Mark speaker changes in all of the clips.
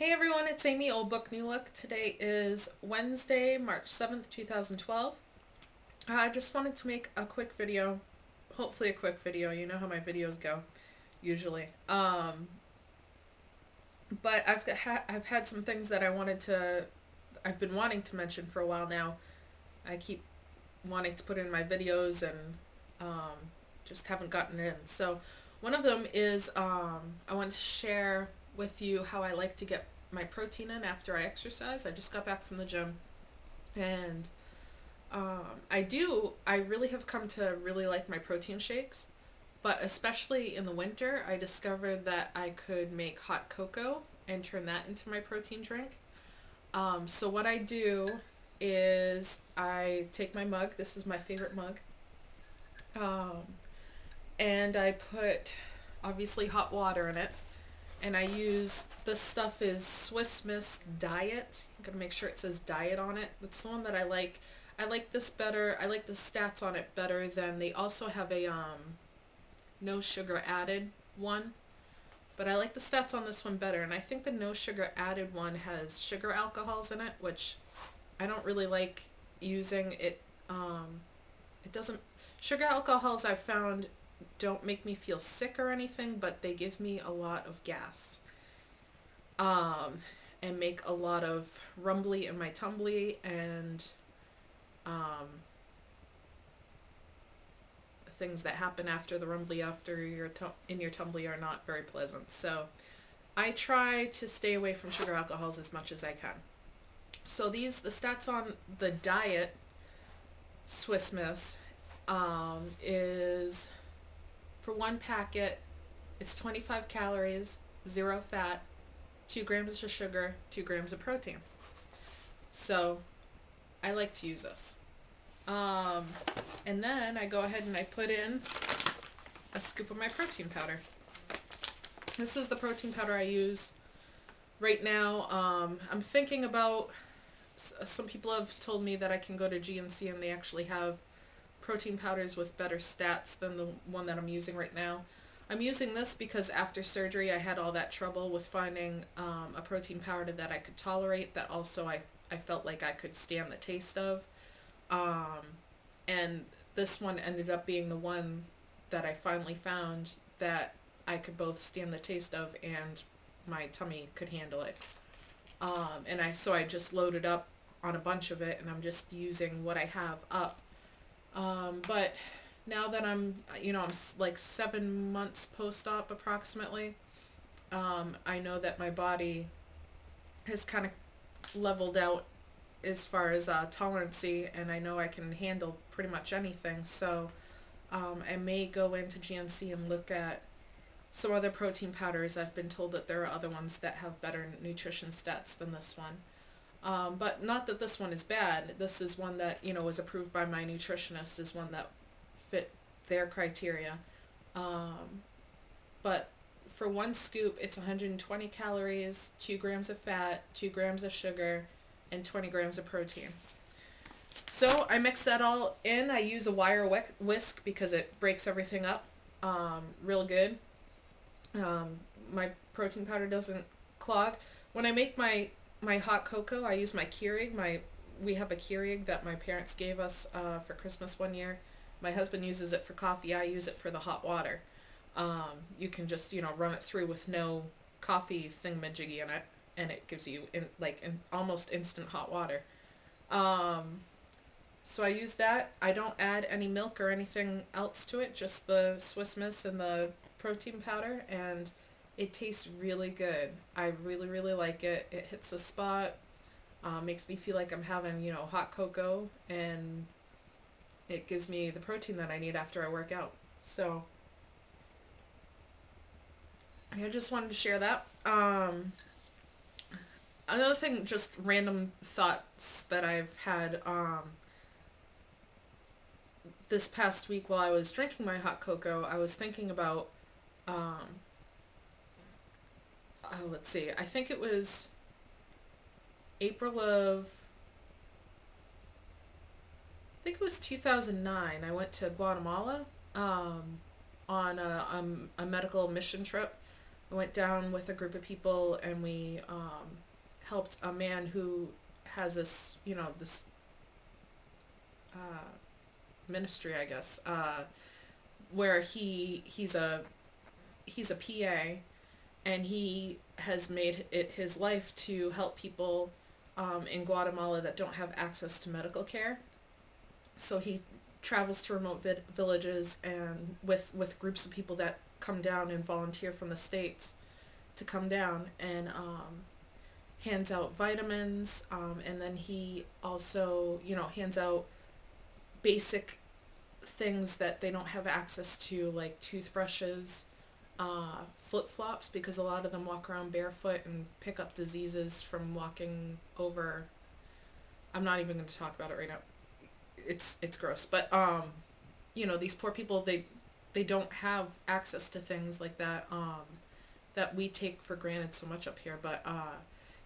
Speaker 1: Hey everyone, it's Amy, Old Book New Look. Today is Wednesday, March 7th, 2012. I just wanted to make a quick video, hopefully a quick video. You know how my videos go, usually. But I've had some things that I've been wanting to mention for a while now. I keep wanting to put in my videos and just haven't gotten in. So one of them is I want to share with you how I like to get my protein in after I exercise. I just got back from the gym, and I really have come to really like my protein shakes, but especially in the winter, I discovered that I could make hot cocoa and turn that into my protein drink. So what I do is I take my mug, this is my favorite mug, and I put obviously hot water in it, and I use, this stuff is Swiss Miss Diet. I'm gonna make sure it says Diet on it. That's the one that I like. I like this better, I like the stats on it better than, they also have a no sugar added one, but I like the stats on this one better, and I think the no sugar added one has sugar alcohols in it, which I don't really like using it. It doesn't, sugar alcohols I've found don't make me feel sick or anything, but they give me a lot of gas, and make a lot of rumbly in my tumbly, and things that happen after the rumbly after in your tumbly are not very pleasant. So I try to stay away from sugar alcohols as much as I can. So the stats on the Diet Swiss Miss is, for one packet, it's 25 calories, 0 fat, 2 grams of sugar, 2 grams of protein. So I like to use this. And then I go ahead and I put in a scoop of my protein powder. This is the protein powder I use right now. I'm thinking about, some people have told me that I can go to GNC and they actually have protein powders with better stats than the one that I'm using right now. I'm using this because after surgery I had all that trouble with finding a protein powder that I could tolerate, that also I felt like I could stand the taste of. And this one ended up being the one that I finally found that I could both stand the taste of and my tummy could handle it. So I just loaded up on a bunch of it, and I'm just using what I have up. But now that I'm like 7 months post-op approximately, I know that my body has kind of leveled out as far as tolerancy, and I know I can handle pretty much anything. So I may go into GNC and look at some other protein powders. I've been told that there are other ones that have better nutrition stats than this one. But not that this one is bad. This is one that, was approved by my nutritionist, is one that fit their criteria. But for one scoop, it's 120 calories, 2 grams of fat, 2 grams of sugar, and 20 grams of protein. So I mix that all in. I use a wire whisk because it breaks everything up real good. My protein powder doesn't clog. When I make my hot cocoa, I use my Keurig. We have a Keurig that my parents gave us for Christmas one year. My husband uses it for coffee. I use it for the hot water. You can just run it through with no coffee thingamajiggy in it, and it gives you almost instant hot water. So I use that. I don't add any milk or anything else to it, just the Swiss Miss and the protein powder, and it tastes really good. I really, really like it. It hits the spot, makes me feel like I'm having, hot cocoa, and it gives me the protein that I need after I work out. So I just wanted to share that. Another thing, just random thoughts that I've had this past week while I was drinking my hot cocoa. I was thinking about, let's see, I think it was April of, I think it was 2009. I went to Guatemala on a medical mission trip. I went down with a group of people, and we helped a man who has this, you know, this ministry, I guess, where he's a PA, and he has made it his life to help people in Guatemala that don't have access to medical care. So he travels to remote villages, and with groups of people that come down and volunteer from the States to come down, and hands out vitamins, and then he also, you know, hands out basic things that they don't have access to, like toothbrushes, flip-flops, because a lot of them walk around barefoot and pick up diseases from walking over. I'm not even going to talk about it right now. It's gross, but you know, these poor people, they don't have access to things like that, that we take for granted so much up here. But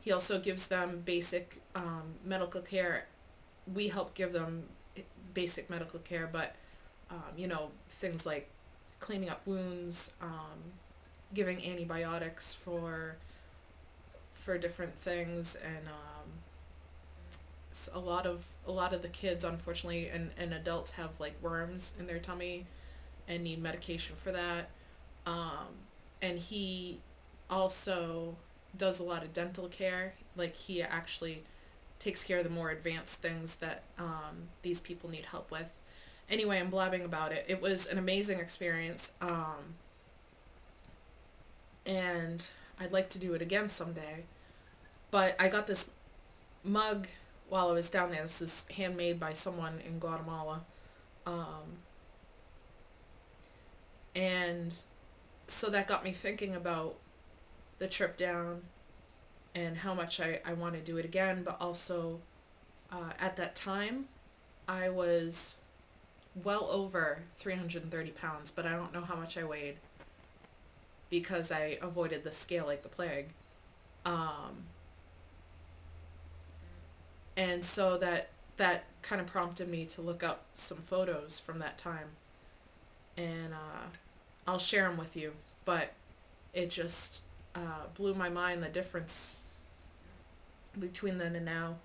Speaker 1: he also gives them basic medical care. We help give them basic medical care, but you know, things like cleaning up wounds, giving antibiotics for different things, and a lot of the kids, unfortunately, and adults have like worms in their tummy and need medication for that. And he also does a lot of dental care. Like, he actually takes care of the more advanced things that these people need help with. Anyway, I'm blabbing about it. It was an amazing experience, and I'd like to do it again someday. But I got this mug while I was down there. This is handmade by someone in Guatemala. And so that got me thinking about the trip down and how much I want to do it again. But also, at that time, I was well over 330 pounds, but I don't know how much I weighed because I avoided the scale like the plague. And so that kind of prompted me to look up some photos from that time, and I'll share them with you. But it just blew my mind, the difference between then and now.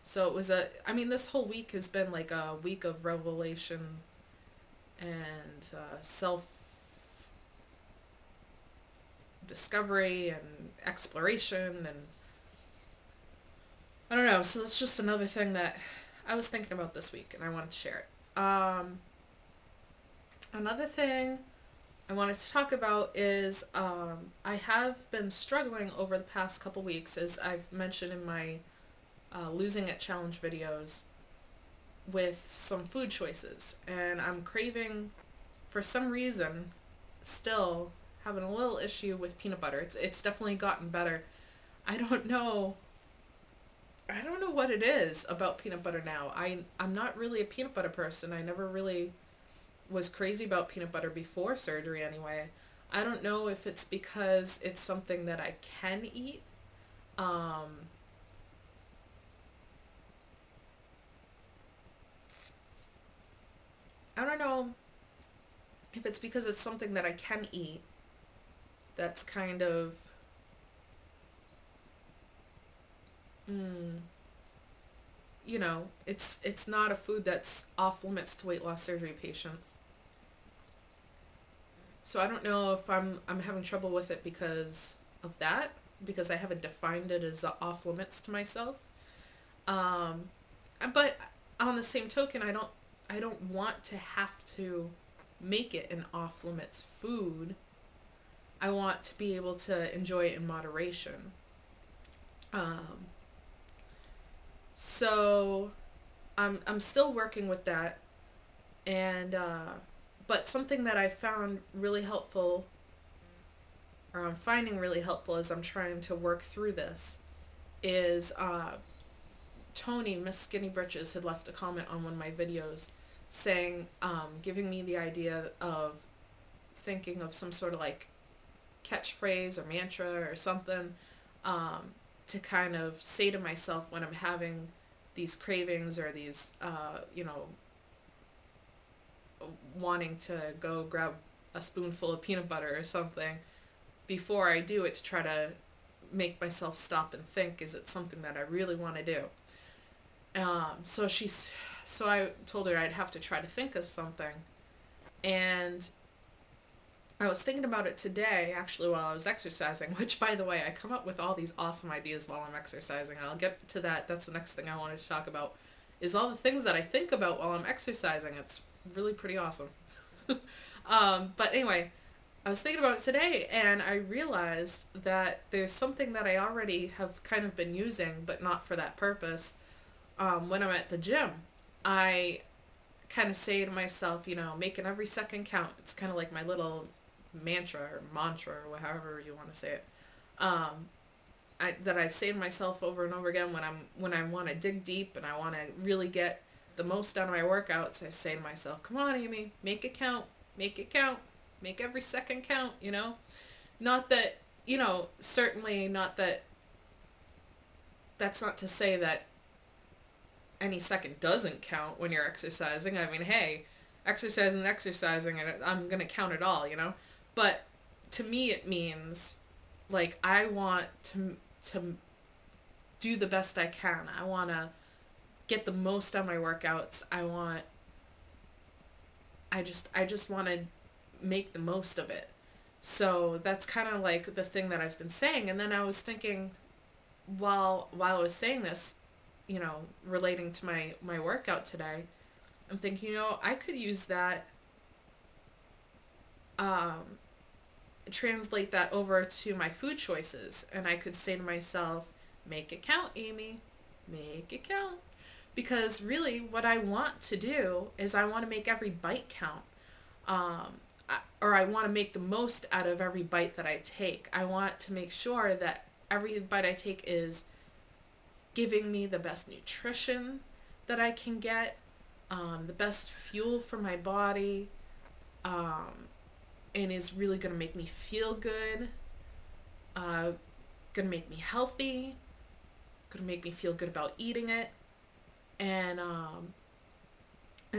Speaker 1: So it was this whole week has been like a week of revelation and self discovery and exploration, and I don't know. So that's just another thing that I was thinking about this week, and I wanted to share it. Another thing I wanted to talk about is I have been struggling over the past couple weeks, as I've mentioned in my losing it challenge videos, with some food choices, and I'm craving, for some reason, still having a little issue with peanut butter. It's definitely gotten better. I don't know what it is about peanut butter now. I'm not really a peanut butter person. I never really was crazy about peanut butter before surgery anyway. I don't know if it's because it's something that I can eat. I don't know if it's because it's something that I can eat that's kind of, you know, it's not a food that's off limits to weight loss surgery patients. So I don't know if I'm having trouble with it because of that, because I haven't defined it as off limits to myself. But on the same token, I don't want to have to make it an off limits food. I want to be able to enjoy it in moderation. So I'm still working with that, and but something that I found really helpful, or I'm finding really helpful as I'm trying to work through this is Tony, Miss Skinny Britches, had left a comment on one of my videos saying, giving me the idea of thinking of some sort of like catchphrase or mantra or something, to kind of say to myself when I'm having these cravings or these, wanting to go grab a spoonful of peanut butter or something before I do it, to try to make myself stop and think, is it something that I really want to do? So I told her I'd have to try to think of something, and I was thinking about it today, actually, while I was exercising, which, by the way, I come up with all these awesome ideas while I'm exercising. I'll get to that. That's the next thing I wanted to talk about, is all the things that I think about while I'm exercising. It's really pretty awesome. But anyway, I was thinking about it today, and I realized that there's something that I already have kind of been using, but not for that purpose. When I'm at the gym, I kind of say to myself, making every second count. It's kind of like my little mantra or however you want to say it. That I say to myself over and over again when I want to dig deep and I want to really get the most out of my workouts. I say to myself, come on, Amy, make it count, make it count, make every second count. Not that, certainly not that. That's not to say that any second doesn't count when you're exercising. I mean, hey, exercising, and I'm gonna count it all, But to me, it means, like, I want to do the best I can. I want to get the most out of my workouts. I just want to make the most of it. So that's kind of like the thing that I've been saying. And then I was thinking, while I was saying this, relating to my workout today, I'm thinking, I could use that, translate that over to my food choices, and I could say to myself, make it count, Amy, make it count. Because really what I want to do is I want to make every bite count. Or I want to make the most out of every bite that I take. I want to make sure that every bite I take is giving me the best nutrition that I can get, the best fuel for my body, and is really going to make me feel good, going to make me healthy, going to make me feel good about eating it. And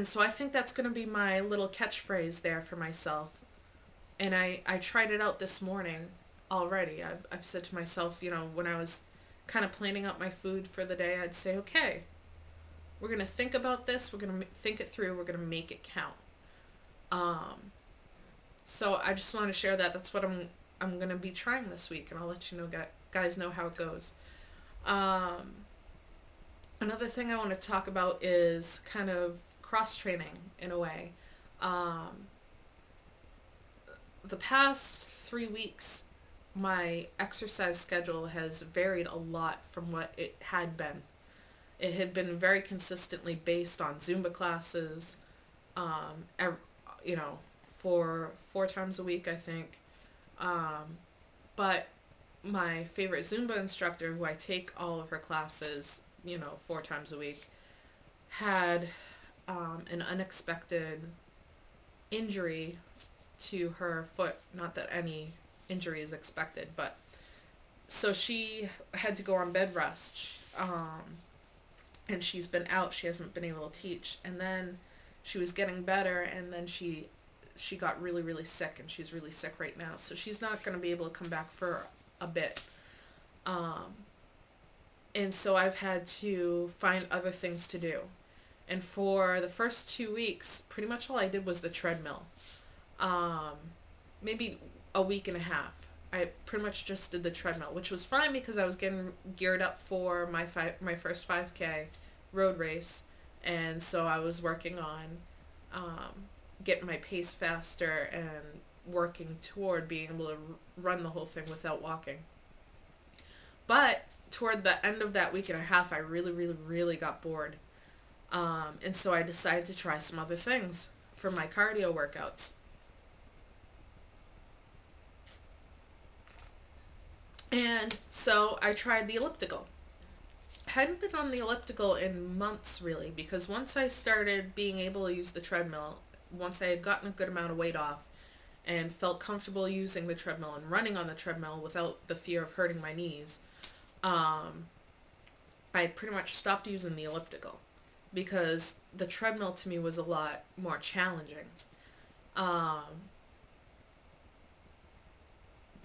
Speaker 1: so I think that's going to be my little catchphrase there for myself. And I tried it out this morning already. I've said to myself, when I was kind of planning out my food for the day, I'd say, okay, we're going to think about this, we're going to think it through, we're going to make it count. So I just want to share that. That's what I'm going to be trying this week, and I'll let you guys know how it goes. Another thing I want to talk about is kind of cross-training in a way. The past 3 weeks, my exercise schedule has varied a lot from what it had been. It had been very consistently based on Zumba classes, for 4 times a week, I think. But my favorite Zumba instructor, who I take all of her classes, 4 times a week, had an unexpected injury to her foot. Not that any injury is expected, but so she had to go on bed rest, and she's been out. She hasn't been able to teach, and then she was getting better, and then she got really, really sick, and she's really sick right now, so she's not going to be able to come back for a bit. And so I've had to find other things to do. And for the first 2 weeks, pretty much all I did was the treadmill. Maybe a week and a half. I pretty much just did the treadmill, which was fine because I was getting geared up for my first 5K road race. And so I was working on getting my pace faster and working toward being able to run the whole thing without walking. But toward the end of that week and a half, I really, really, really got bored. And so I decided to try some other things for my cardio workouts. And so I tried the elliptical. I hadn't been on the elliptical in months, really, because once I started being able to use the treadmill, once I had gotten a good amount of weight off and felt comfortable using the treadmill and running on the treadmill without the fear of hurting my knees, I pretty much stopped using the elliptical because the treadmill to me was a lot more challenging. Um,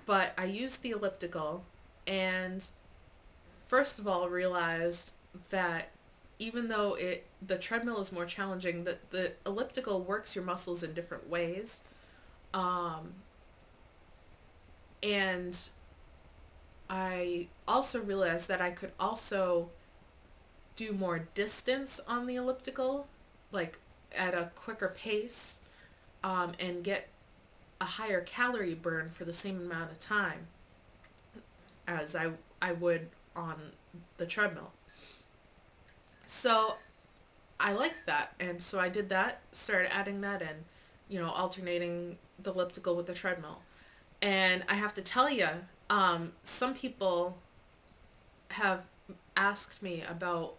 Speaker 1: but I used the elliptical and first of all realized that even though the treadmill is more challenging, the elliptical works your muscles in different ways. Um, and I also realized that I could also do more distance on the elliptical, like at a quicker pace, and get a higher calorie burn for the same amount of time as I would on the treadmill. So I liked that, and so I did that, started adding that in, alternating the elliptical with the treadmill. And I have to tell you, some people have asked me about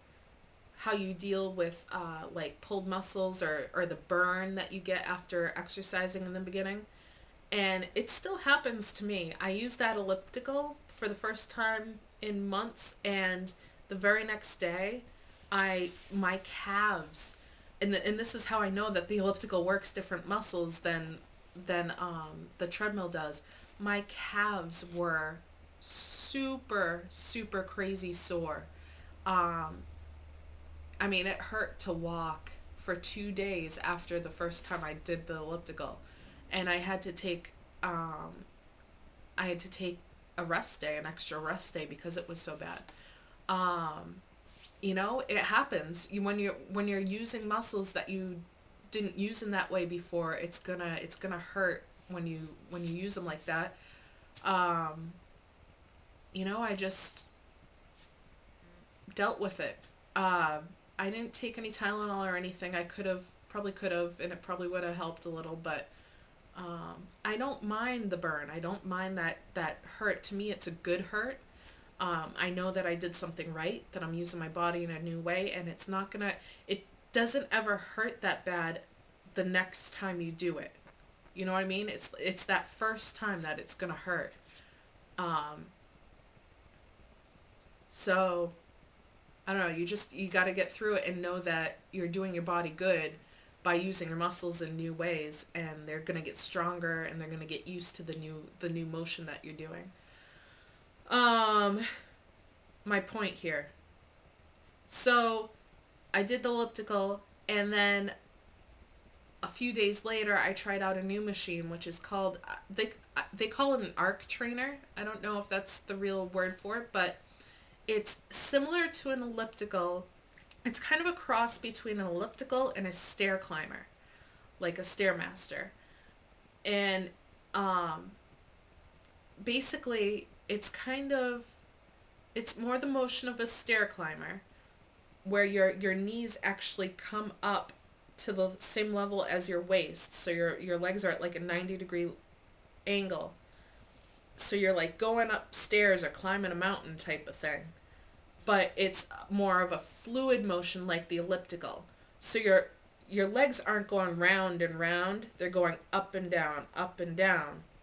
Speaker 1: how you deal with like pulled muscles or the burn that you get after exercising in the beginning. And it still happens to me. I used that elliptical for the first time in months, and the very next day, my calves, and this is how I know that the elliptical works different muscles than the treadmill does. My calves were super crazy sore. I mean, it hurt to walk for 2 days after the first time I did the elliptical, and I had to take a rest day, an extra rest day, because it was so bad. It happens. When you're using muscles that you didn't use in that way before, it's gonna hurt when you use them like that. I just dealt with it. I didn't take any Tylenol or anything. I probably could have, and it probably would have helped a little, but I don't mind the burn. I don't mind that hurt. To me, it's a good hurt. I know that I did something right, that I'm using my body in a new way, and it doesn't ever hurt that bad the next time you do it. You know what I mean? It's that first time that it's gonna hurt. So I don't know, you got to get through it and know that you're doing your body good by using your muscles in new ways, and they're going to get stronger, and they're going to get used to the new motion that you're doing. My point here. So I did the elliptical, and then a few days later I tried out a new machine, which is called, they call it an arc trainer. I don't know if that's the real word for it, but it's similar to an elliptical. It's kind of a cross between an elliptical and a stair climber, like a stairmaster. And basically it's more the motion of a stair climber, where your knees actually come up to the same level as your waist, so your legs are at like a 90-degree angle. So you're like going upstairs or climbing a mountain type of thing. But it's more of a fluid motion like the elliptical. So your legs aren't going round and round, they're going up and down,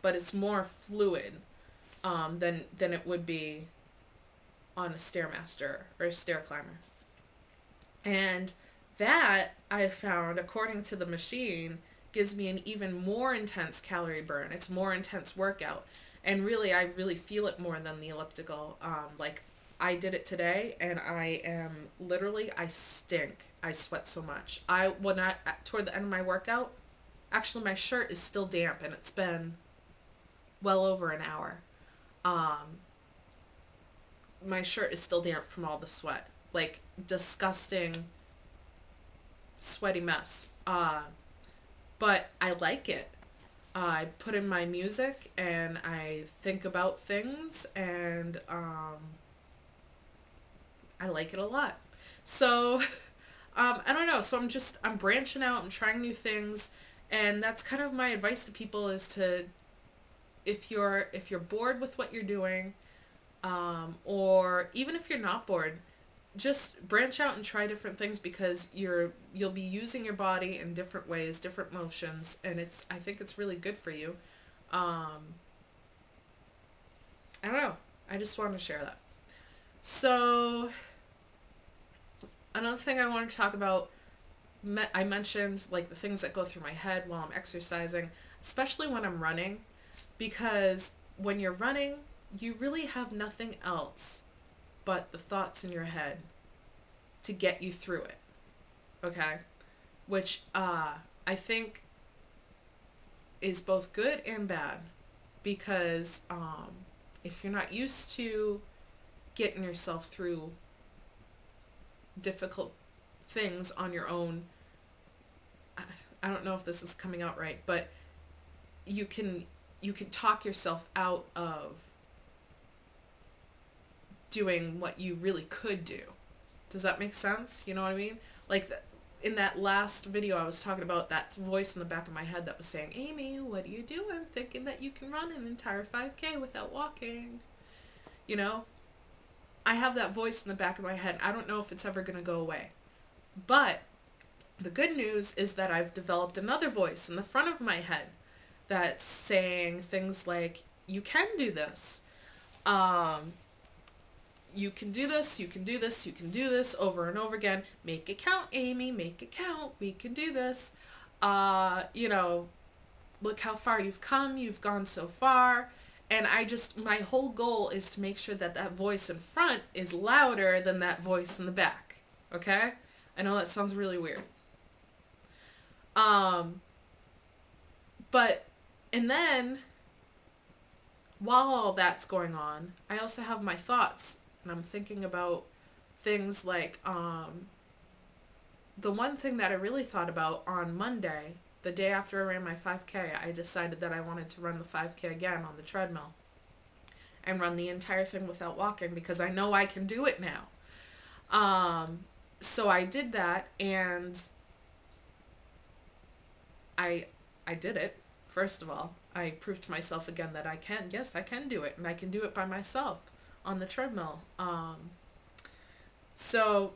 Speaker 1: but it's more fluid than it would be on a stairmaster or a stair climber. And that, I found, according to the machine, gives me an even more intense calorie burn. It's more intense workout. And really, I really feel it more than the elliptical. Like, I did it today, and I stink. I sweat so much. Toward the end of my workout, actually my shirt is still damp, and it's been well over an hour. My shirt is still damp from all the sweat. Like, disgusting, sweaty mess. But I like it. I put in my music, and I think about things, and I like it a lot. So I don't know. So I'm branching out. I'm trying new things, and that's kind of my advice to people, is to, if you're bored with what you're doing, Or even if you're not bored, just branch out and try different things, because you'll be using your body in different ways, different motions, and I think it's really good for you. I don't know. I just wanted to share that. So another thing I want to talk about, I mentioned like the things that go through my head while I'm exercising, especially when I'm running, because when you're running, you really have nothing else but the thoughts in your head to get you through it. Okay? Which I think is both good and bad, because if you're not used to getting yourself through difficult things on your own, I don't know if this is coming out right, but you can talk yourself out of doing what you really could do. Does that make sense? You know what I mean? Like in that last video, I was talking about that voice in the back of my head that was saying, Amy, what are you doing? Thinking that you can run an entire 5K without walking. You know? I have that voice in the back of my head. I don't know if it's ever going to go away. But the good news is that I've developed another voice in the front of my head that's saying things like, you can do this. You can do this, you can do this, you can do this, over and over again. Make it count, Amy, make it count. We can do this. You know, look how far you've come. You've gone so far. And my whole goal is to make sure that that voice in front is louder than that voice in the back. Okay? I know that sounds really weird. And then, while all that's going on, I also have my thoughts. And I'm thinking about things like, the one thing that I really thought about on Monday, the day after I ran my 5K, I decided that I wanted to run the 5K again on the treadmill. And run the entire thing without walking, because I know I can do it now. So I did that, and I did it. First of all, I proved to myself again that I can. Yes, I can do it, and I can do it by myself on the treadmill. So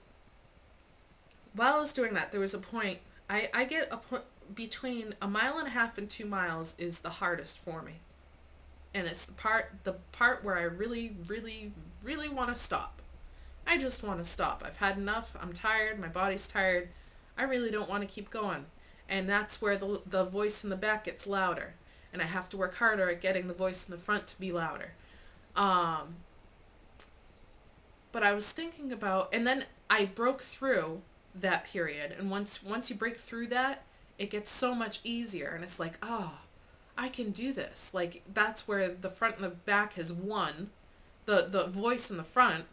Speaker 1: while I was doing that, there was a point, I get a point between 1.5 miles and 2 miles is the hardest for me. And it's the part where I really, really, really want to stop. I just want to stop. I've had enough. I'm tired. My body's tired. I really don't want to keep going. And that's where the voice in the back gets louder. And I have to work harder at getting the voice in the front to be louder. But I was thinking about, and then I broke through that period. And once you break through that, it gets so much easier. And it's like, oh, I can do this. Like, that's where the front and the back has won. The voice in the front,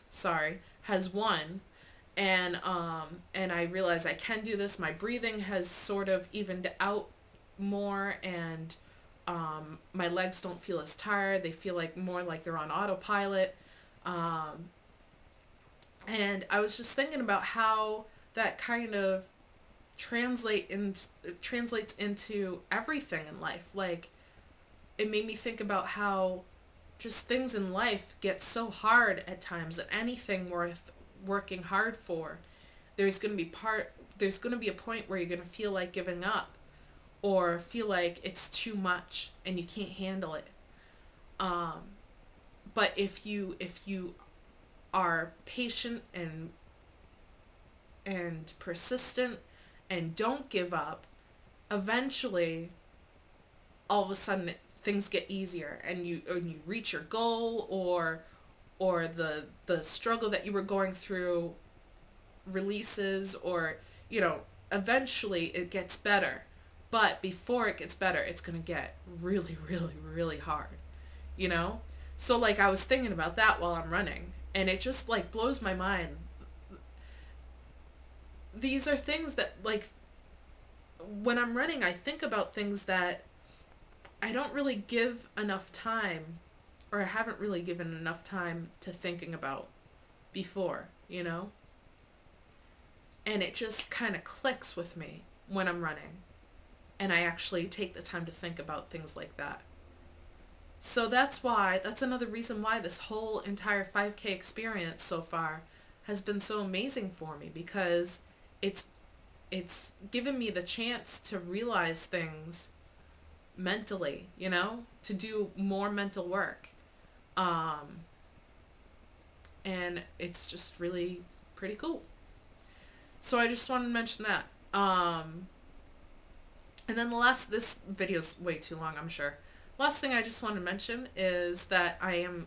Speaker 1: has won. And I realize I can do this. My breathing has sort of evened out more, and my legs don't feel as tired. They feel like more like they're on autopilot. And I was just thinking about how that kind of translates into everything in life. Like, it made me think about how just things in life get so hard at times, that anything worth working hard for, there's going to be a point where you're going to feel like giving up, or feel like it's too much and you can't handle it. But if you are patient and persistent and don't give up, eventually all of a sudden things get easier, and you reach your goal, or the struggle that you were going through releases, or eventually it gets better. But before it gets better, it's going to get really, really, really hard. So like, I was thinking about that while I'm running, and it just like blows my mind. These are things that, like, when I'm running, I think about things that I don't really give enough time, or I haven't really given enough time to thinking about before, And it just kind of clicks with me when I'm running, and I actually take the time to think about things like that. So that's another reason why this whole entire 5K experience so far has been so amazing for me, because it's given me the chance to realize things mentally, you know, to do more mental work. And it's just really pretty cool. So I just wanted to mention that. And then this video's way too long, I'm sure. Last thing I just want to mention is that I'm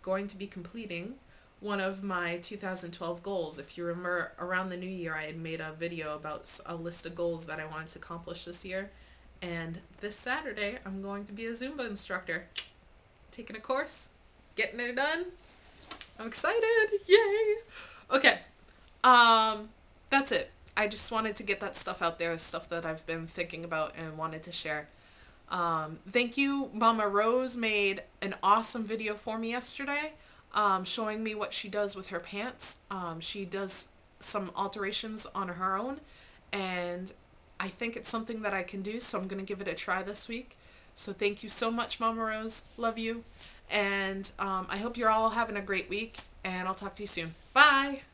Speaker 1: going to be completing one of my 2012 goals. If you remember, around the new year I had made a video about a list of goals that I wanted to accomplish this year. And this Saturday I'm going to be a Zumba instructor. Taking a course, getting it done. I'm excited. Yay. Okay. That's it. I just wanted to get that stuff out there, stuff that I've been thinking about and wanted to share. Thank you. Mama Rose made an awesome video for me yesterday, showing me what she does with her pants. She does some alterations on her own, and I think it's something that I can do, so I'm going to give it a try this week. So thank you so much, Mama Rose. Love you. And I hope you're all having a great week, and I'll talk to you soon. Bye!